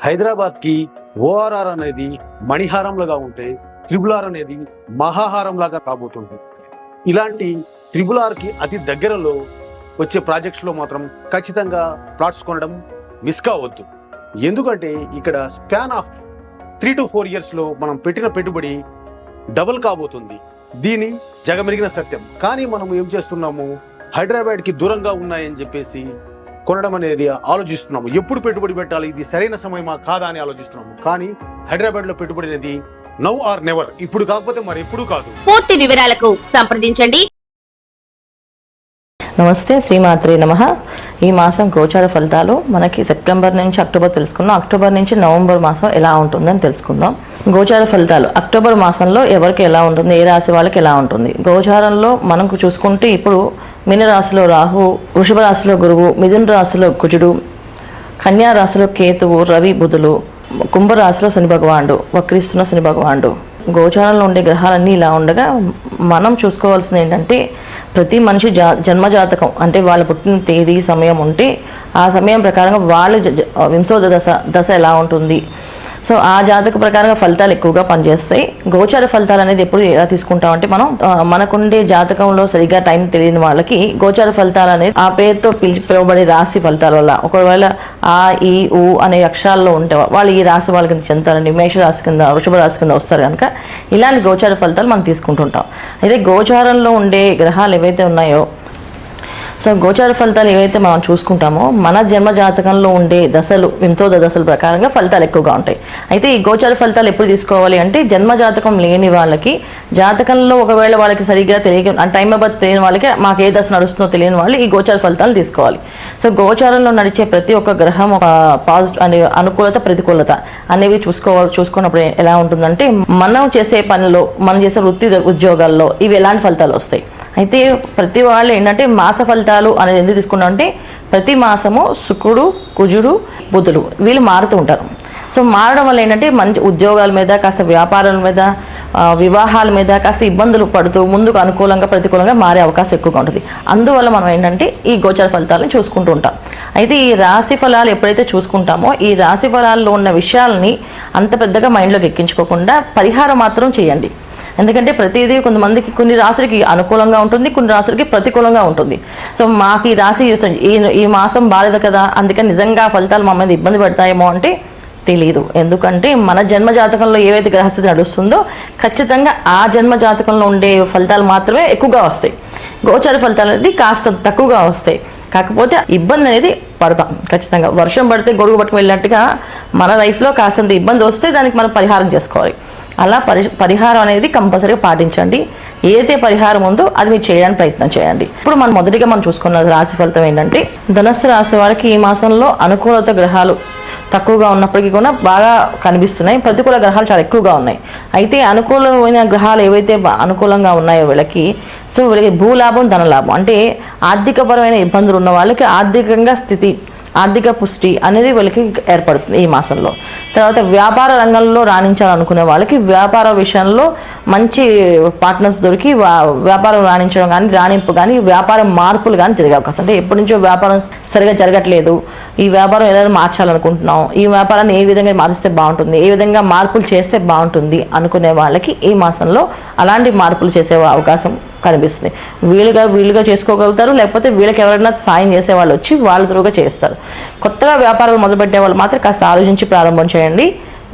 హైదరాబాద్కి ఓఆర్ఆర్ అనేది మణిహారంలాగా ఉంటే ట్రిబుల్ ఆర్ అనేది మహాహారం లాగా రాబోతుంది. ఇలాంటి ట్రిబుల్ ఆర్కి అతి దగ్గరలో వచ్చే ప్రాజెక్ట్స్లో మాత్రం ఖచ్చితంగా ప్లాట్స్ కొనడం మిస్ కావద్దు. ఎందుకంటే ఇక్కడ స్పాన్ ఆఫ్ 3 to 4 yearsలో మనం పెట్టిన పెట్టుబడి డబుల్ కాబోతుంది. దీని జగమెరిగిన సత్యం. కానీ మనం ఏం చేస్తున్నాము, హైదరాబాద్కి దూరంగా ఉన్నాయని చెప్పేసి కొనడం అనేది ఆలోచిస్తున్నాము. ఎప్పుడు పెట్టుబడి పెట్టాలి, ఇది సరైన సమయమా కాదా అని ఆలోచిస్తున్నాము. కానీ హైదరాబాద్లో పెట్టుబడి అనేది నౌ ఆర్ నెవర్, ఇప్పుడు కాకపోతే మరి ఎప్పుడు కాదు. పూర్తి వివరాలకు సంప్రదించండి. నమస్తే, శ్రీమాత్రే నమః. ఈ మాసం గోచార ఫలితాలు మనకి సెప్టెంబర్ నుంచి అక్టోబర్ తెలుసుకుందాం. అక్టోబర్ నుంచి నవంబర్ మాసం ఎలా ఉంటుందని తెలుసుకుందాం. గోచార ఫలితాలు అక్టోబర్ మాసంలో ఎవరికి ఎలా ఉంటుంది, ఏ రాశి వాళ్ళకి ఎలా ఉంటుంది. గోచారంలో మనకు చూసుకుంటే ఇప్పుడు మీనరాశిలో రాహు, వృషభ రాశిలో గురువు, మిథున రాశిలో కుజుడు, కన్యా రాశిలో కేతువు, రవి, బుధులు, కుంభరాశిలో శని భగవానుడు, వక్రిస్తున్న శని భగవానుడు. గోచారంలో ఉండే గ్రహాలన్నీ ఇలా ఉండగా మనం చూసుకోవాల్సింది ఏంటంటే ప్రతి మనిషి జన్మజాతకం అంటే వాళ్ళ పుట్టిన తేదీ సమయం ఉంటే ఆ సమయం ప్రకారంగా వాళ్ళ వింశోద దశ ఎలా ఉంటుంది. సో ఆ జాతక ప్రకారంగా ఫలితాలు ఎక్కువగా పనిచేస్తాయి. గోచార ఫలితాలు అనేది ఎప్పుడు ఎలా తీసుకుంటామంటే మనం మనకుండే జాతకంలో సరిగ్గా టైం తెలియని వాళ్ళకి గోచార ఫలితాలు అనేది ఆ పేరుతో పిలువబడే రాశి ఫలితాల వల్ల, ఒకవేళ ఆ ఈ ఊ అనే అక్షరాల్లో ఉంటే వాళ్ళు ఈ రాశి వాళ్ళ కింద చెందుతారండి, మేష రాశి కింద, వృషభ రాశి కింద వస్తారు కనుక ఇలాంటి గోచార ఫలితాలు మనం తీసుకుంటుంటాం. అయితే గోచారంలో ఉండే గ్రహాలు ఏవైతే ఉన్నాయో, సో గోచార ఫలితాలు ఏవైతే మనం చూసుకుంటామో మన జన్మ జాతకంలో ఉండే దశలు, వింతోద దశల ప్రకారంగా ఫలితాలు ఎక్కువగా ఉంటాయి. అయితే ఈ గోచార ఫలితాలు ఎప్పుడు తీసుకోవాలి అంటే జన్మ జాతకం లేని వాళ్ళకి, జాతకంలో ఒకవేళ వాళ్ళకి సరిగ్గా తెలియక టైం ఆఫ్ బర్త్ తెలియని వాళ్ళకి, మాకు ఏ దశ నడుస్తుందో తెలియని వాళ్ళు ఈ గోచార ఫలితాలు తీసుకోవాలి. సో గోచారంలో నడిచే ప్రతి ఒక్క గ్రహం ఒక పాజిటివ్ అనే అనుకూలత, ప్రతికూలత అనేవి చూసుకున్నప్పుడు ఎలా ఉంటుందంటే మనం చేసే పనిలో, మనం చేసే వృత్తి ఉద్యోగాల్లో ఇవి ఎలాంటి ఫలితాలు వస్తాయి. అయితే ప్రతి వాళ్ళు ఏంటంటే మాస ఫలితాలు అనేది ఎందుకు తీసుకున్నాం అంటే ప్రతి మాసము శుక్రుడు, కుజుడు, బుధుడు వీళ్ళు మారుతూ ఉంటారు. సో మారడం వల్ల ఏంటంటే మంచి ఉద్యోగాల మీద, కాస్త వ్యాపారాల మీద, వివాహాల మీద కాస్త ఇబ్బందులు పడుతూ ముందుకు అనుకూలంగా ప్రతికూలంగా మారే అవకాశం ఎక్కువగా ఉంటుంది. అందువల్ల మనం ఏంటంటే ఈ గోచర ఫలితాలను చూసుకుంటూ ఉంటాం. అయితే ఈ రాశి ఫలాలు ఎప్పుడైతే చూసుకుంటామో ఈ రాశి ఫలాల్లో ఉన్న విషయాలని అంత పెద్దగా మైండ్లోకి ఎక్కించుకోకుండా పరిహారం మాత్రం చేయండి. ఎందుకంటే ప్రతిదీ కొంతమందికి కొన్ని రాశులకి అనుకూలంగా ఉంటుంది, కొన్ని రాశులకి ప్రతికూలంగా ఉంటుంది. సో మాకు ఈ రాశి ఈ మాసం బాలేదు కదా, అందుకని నిజంగా ఫలితాలు మా మీద ఇబ్బంది పడతాయేమో అంటే తెలియదు. ఎందుకంటే మన జన్మ జాతకంలో ఏవైతే గ్రహస్థితి నడుస్తుందో ఖచ్చితంగా ఆ జన్మ జాతకంలో ఉండే ఫలితాలు మాత్రమే ఎక్కువగా వస్తాయి. గోచర ఫలితాలు అనేది కాస్త తక్కువగా వస్తాయి. కాకపోతే ఇబ్బంది అనేది పడతాం ఖచ్చితంగా. వర్షం పడితే గొడుగు పట్టుకు వెళ్ళినట్టుగా మన లైఫ్లో కాస్తంత ఇబ్బంది వస్తే దానికి మనం పరిహారం చేసుకోవాలి. అలా పరిహారం అనేది కంపల్సరీగా పాటించండి. ఏదైతే పరిహారం ఉందో అది మీరు చేయడానికి ప్రయత్నం చేయండి. ఇప్పుడు మనం మొదటిగా చూసుకున్న రాశి ఫలితం ఏంటంటే ధనుస్సు రాశి వారికి ఈ మాసంలో అనుకూలత గ్రహాలు తక్కువగా ఉన్నప్పటికీ కూడా బాగా కనిపిస్తున్నాయి, ప్రతికూల గ్రహాలు చాలా ఎక్కువగా ఉన్నాయి. అయితే అనుకూలమైన గ్రహాలు ఏవైతే అనుకూలంగా ఉన్నాయో వీళ్ళకి, సో వీళ్ళకి భూలాభం, ధనలాభం అంటే ఆర్థికపరమైన ఇబ్బందులు ఉన్న వాళ్ళకి ఆర్థికంగా స్థితి, ఆర్థిక పుష్టి అనేది వీళ్ళకి ఏర్పడుతుంది ఈ మాసంలో. తర్వాత వ్యాపార రంగంలో రాణించాలనుకునే వాళ్ళకి వ్యాపార విషయంలో మంచి పార్ట్నర్స్ దొరికి వ్యాపారం రాణించడం కానీ, రాణింపు కానీ, వ్యాపార మార్పులు కానీ జరిగే అవకాశం. అంటే ఎప్పటి నుంచో వ్యాపారం సరిగా జరగట్లేదు, ఈ వ్యాపారం ఎలా మార్చాలనుకుంటున్నాం, ఈ వ్యాపారాన్ని ఏ విధంగా మారిస్తే బాగుంటుంది, ఏ విధంగా మార్పులు చేస్తే బాగుంటుంది అనుకునే వాళ్ళకి ఈ మాసంలో అలాంటి మార్పులు చేసే అవకాశం కనిపిస్తుంది. వీళ్ళుగా చేసుకోగలుగుతారు, లేకపోతే వీళ్ళకి ఎవరైనా సాయం చేసే వాళ్ళు వచ్చి వాళ్ళ త్రూగా చేస్తారు. కొత్తగా వ్యాపారాలు మొదలుపెట్టే వాళ్ళు మాత్రం కాస్త ఆలోచించి ప్రారంభం చేయండి.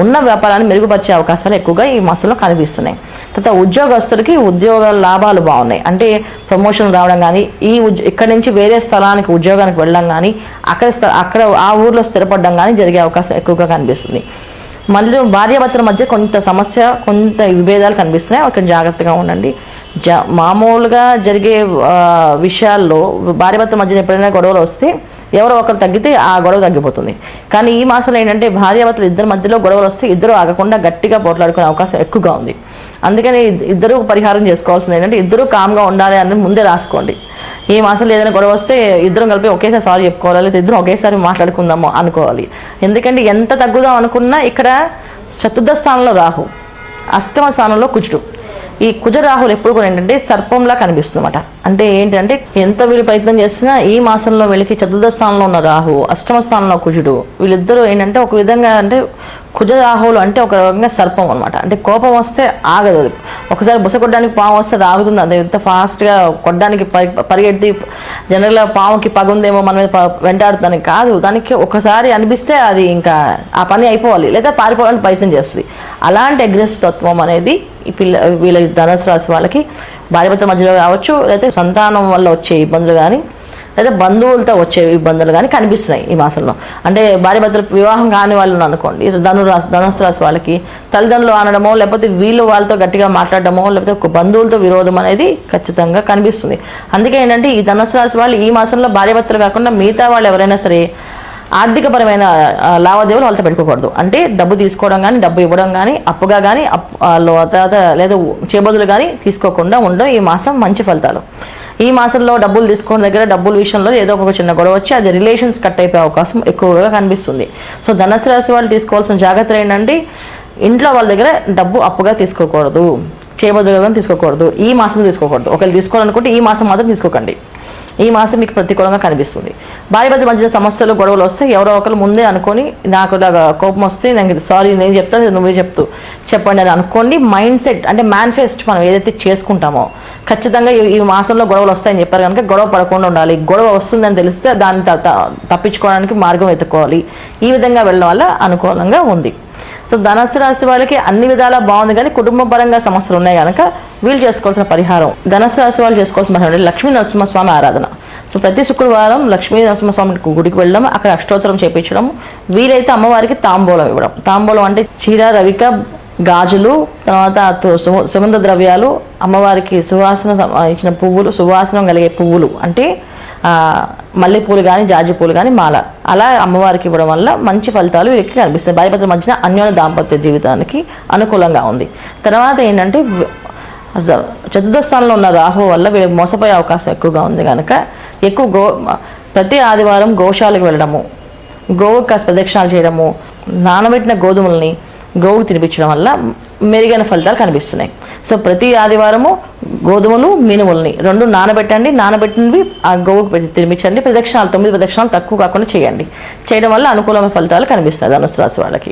ఉన్న వ్యాపారాన్ని మెరుగుపరిచే అవకాశాలు ఎక్కువగా ఈ మాసంలో కనిపిస్తున్నాయి. తర్వాత ఉద్యోగస్తులకి ఉద్యోగ లాభాలు బాగున్నాయి. ప్రమోషన్ రావడం కానీ, ఇక్కడి నుంచి వేరే స్థలానికి ఉద్యోగానికి వెళ్ళడం కానీ, అక్కడ ఆ ఊర్లో స్థిరపడడం కానీ జరిగే అవకాశం ఎక్కువగా కనిపిస్తుంది. మళ్ళీ భార్యాభర్తల మధ్య కొంత విభేదాలు కనిపిస్తున్నాయి, అక్కడ జాగ్రత్తగా ఉండండి. మామూలుగా జరిగే విషయాల్లో భార్యాభర్తల మధ్య ఎప్పుడైనా గొడవలు వస్తే ఎవరో ఒకరు తగ్గితే ఆ గొడవ తగ్గిపోతుంది. కానీ ఈ మాసంలో ఏంటంటే భార్యాభర్తలు ఇద్దరి మధ్యలో గొడవలు వస్తే ఇద్దరు ఆగకుండా గట్టిగా పోట్లాడుకునే అవకాశం ఎక్కువగా ఉంది. అందుకని ఇద్దరు పరిహారం చేసుకోవాల్సింది ఏంటంటే ఇద్దరు కామ్గా ఉండాలి అని ముందే రాసుకోండి. ఈ మాసంలో ఏదైనా గొడవ వస్తే ఇద్దరం కలిపి ఒకేసారి సారీ చెప్పుకోవాలి, లేదా ఇద్దరం ఒకేసారి మాట్లాడుకుందాము అనుకోవాలి. ఎందుకంటే ఎంత తగ్గుదాం అనుకున్నా ఇక్కడ చతుర్థ స్థానంలో రాహు, అష్టమ స్థానంలో కుజుడు, ఈ కుజ రాహులు ఎప్పుడు కూడా ఏంటంటే సర్పంలా కనిపిస్తుంది అనమాట. అంటే ఏంటంటే ఎంత వీళ్ళు ప్రయత్నం చేసినా ఈ మాసంలో వీళ్ళకి చతుర్థ స్థానంలో ఉన్న రాహు, అష్టమ స్థానంలో కుజుడు, వీళ్ళిద్దరూ ఏంటంటే ఒక విధంగా అంటే కుజ రాహువులు అంటే ఒక రకంగా సర్పం అనమాట. అంటే కోపం వస్తే ఆగదు. అది ఒకసారి బుస కొట్టడానికి పాము వస్తే అది ఆగుతుంది. అది ఎంత ఫాస్ట్గా కొట్టడానికి పరిగెత్తి జనరల్గా పాముకి పగుందేమో మన మీద వెంటాడుతానికి కాదు. దానికి ఒకసారి అనిపిస్తే అది ఇంకా ఆ పని అయిపోవాలి, లేదా పారిపోవడానికి ప్రయత్నం చేస్తుంది. అలాంటి అగ్రెసివ్ తత్వం అనేది ఈ వీళ్ళ ధనుసు రాశి వాళ్ళకి భార్యాభర్తల మధ్యలో కావచ్చు, లేదా సంతానం వల్ల వచ్చే ఇబ్బందులు కానీ, లేదా బంధువులతో వచ్చే ఇబ్బందులు కానీ కనిపిస్తున్నాయి ఈ మాసంలో. అంటే భార్యాభర్తల వివాహం కాని వాళ్ళు అనుకోండి, ధనుసు రాశి వాళ్ళకి తల్లిదండ్రులు అనడమో, లేకపోతే వీళ్ళు వాళ్ళతో గట్టిగా మాట్లాడడమో, లేకపోతే బంధువులతో విరోధం అనేది ఖచ్చితంగా కనిపిస్తుంది. అందుకే ఏంటంటే ఈ ధనుసు రాశి వాళ్ళు ఈ మాసంలో భార్యాభర్తలు కాకుండా మిగతా వాళ్ళు ఎవరైనా సరే ఆర్థికపరమైన లావాదేవీలు వాళ్ళతో పెట్టుకోకూడదు. అంటే డబ్బు తీసుకోవడం కానీ, డబ్బు ఇవ్వడం కానీ, అప్పుగా కానీ, తర్వాత లేదా చేబదులు కానీ తీసుకోకుండా ఉండడం ఈ మాసం మంచి ఫలితాలు. ఈ మాసంలో డబ్బులు తీసుకున్న దగ్గర డబ్బుల విషయంలో ఏదో ఒక చిన్న గొడవ వచ్చి అది రిలేషన్స్ కట్ అయిపోయే అవకాశం ఎక్కువగా కనిపిస్తుంది. సో ధనుసు రాశి వాళ్ళు తీసుకోవాల్సిన జాగ్రత్తలు ఏంటంటే ఇంట్లో వాళ్ళ దగ్గర డబ్బు అప్పుగా తీసుకోకూడదు, చేబదులుగా తీసుకోకూడదు, ఈ మాసం తీసుకోకూడదు. ఒకవేళ తీసుకోవాలనుకుంటే ఈ మాసం మాత్రం తీసుకోకండి. ఈ మాసం మీకు ప్రతికూలంగా కనిపిస్తుంది. భార్యాభర్తల మధ్య సమస్యలు గొడవలు వస్తే ఎవరో ఒకరు ముందే అనుకొని నాకు ఇలాగా కోపం వస్తే నాకు సారీ నేను చెప్తాను నువ్వే చెప్పండి అని అనుకోండి. మైండ్ సెట్ అంటే మేనిఫెస్ట్ మనం ఏదైతే చేసుకుంటామో ఖచ్చితంగా ఈ మాసంలో గొడవలు వస్తాయని చెప్పారు కనుక గొడవ పడకుండా ఉండాలి. గొడవ వస్తుందని తెలిస్తే దాన్ని తప్పించుకోవడానికి మార్గం వెతుక్కోవాలి. ఈ విధంగా వెళ్ళడం వల్ల అనుకూలంగా ఉంది. సో ధనుసు రాశి వాళ్ళకి అన్ని విధాలా బాగుంది, కానీ కుటుంబ పరంగా సమస్యలు ఉన్నాయి కనుక వీళ్ళు చేసుకోవాల్సిన పరిహారం, ధనుసు రాశి వాళ్ళు చేసుకోవాల్సిన పరిహారం లక్ష్మీ నరసింహస్వామి ఆరాధన. సో ప్రతి శుక్రవారం లక్ష్మీ నరసింహస్వామి గుడికి వెళ్ళడం, అక్కడ అష్టోత్తరం చేయించడం, వీలైతే అమ్మవారికి తాంబూలం ఇవ్వడం. తాంబూలం అంటే చీర, రవిక, గాజులు, తర్వాత సుగంధ ద్రవ్యాలు, అమ్మవారికి సువాసన ఇచ్చిన పువ్వులు, సువాసనం కలిగే పువ్వులు అంటే మల్లెపూలు కానీ, జాజి పూలు కానీ, మాల అలా అమ్మవారికి ఇవ్వడం వల్ల మంచి ఫలితాలు వీరికి కనిపిస్తాయి. భార్యాభర్తల మధ్యన అన్యోన్య దాంపత్య జీవితానికి అనుకూలంగా ఉంది. తర్వాత ఏంటంటే చతుర్థ స్థానంలో ఉన్న రాహు వల్ల వీళ్ళకి మోసపోయే అవకాశం ఎక్కువగా ఉంది కనుక ప్రతి ఆదివారం గోశాలకు వెళ్ళడము, గోవుకి కాస్త ప్రదక్షిణాలు చేయడము, నానబెట్టిన గోధుమల్ని గోవుకు తినిపించడం వల్ల మెరుగైన ఫలితాలు కనిపిస్తున్నాయి. సో ప్రతి ఆదివారము గోధుమలు, మినుములని 2 నానబెట్టండి. నానబెట్టినవి ఆ గోవుకు తినిపించండి. 9 ప్రదక్షిణాలు తక్కువ కాకుండా చేయడం వల్ల అనుకూలమైన ఫలితాలు కనిపిస్తున్నాయి ధనుసు రాశి వాళ్ళకి.